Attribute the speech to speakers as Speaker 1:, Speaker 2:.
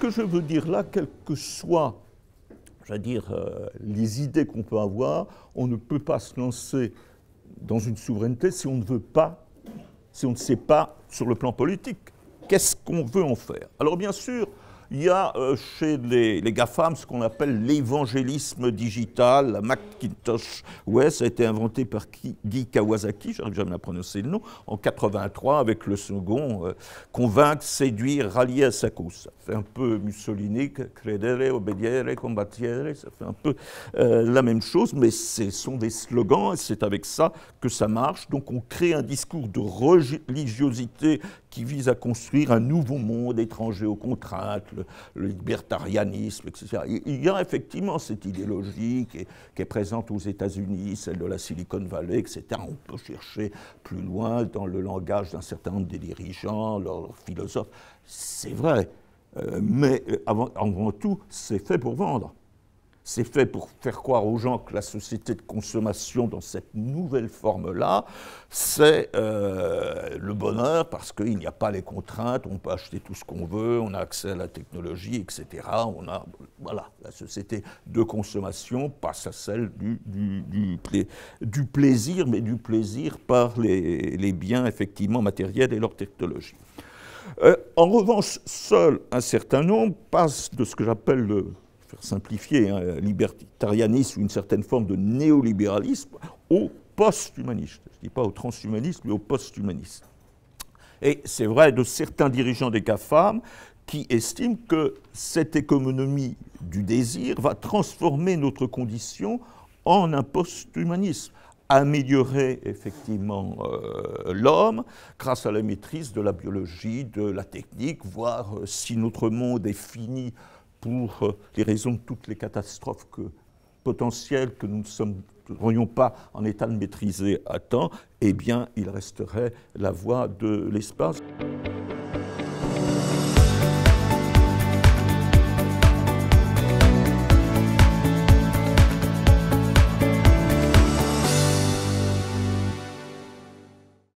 Speaker 1: que je veux dire là, quelles que soient, les idées qu'on peut avoir, on ne peut pas se lancer dans une souveraineté si on ne veut pas, si on ne sait pas sur le plan politique. Qu'est-ce qu'on veut en faire? Alors bien sûr, il y a chez les GAFAM ce qu'on appelle l'évangélisme digital, la Macintosh OS, ça a été inventé par Guy Kawasaki, j'arrive jamais à prononcer le nom, en 83 avec le second, convaincre, séduire, rallier à sa cause. Ça fait un peu Mussolini, credere, obbediere, combattiere, ça fait un peu la même chose, mais ce sont des slogans et c'est avec ça que ça marche. Donc on crée un discours de religiosité qui vise à construire un nouveau monde étranger aux contraintes, le libertarianisme, etc. Il y a effectivement cette idéologie qui est présente aux États-Unis, celle de la Silicon Valley, etc. On peut chercher plus loin dans le langage d'un certain nombre des dirigeants, leurs philosophes. C'est vrai, mais avant tout, c'est fait pour vendre. C'est fait pour faire croire aux gens que la société de consommation dans cette nouvelle forme-là, c'est le bonheur parce qu'il n'y a pas les contraintes, on peut acheter tout ce qu'on veut, on a accès à la technologie, etc. Voilà, la société de consommation passe à celle du plaisir, mais du plaisir par les biens effectivement matériels et leur technologie. En revanche, seul un certain nombre passent de ce que j'appelle faire simplifier, libertarianisme ou une certaine forme de néolibéralisme au post-humanisme. Je ne dis pas au transhumanisme, mais au post-humanisme. Et c'est vrai de certains dirigeants des GAFAM qui estiment que cette économie du désir va transformer notre condition en un post-humanisme, améliorer effectivement l'homme grâce à la maîtrise de la biologie, de la technique, voire si notre monde est fini pour les raisons de toutes les catastrophes potentielles que nous ne serions pas en état de maîtriser à temps, eh bien, il resterait la voie de l'espace.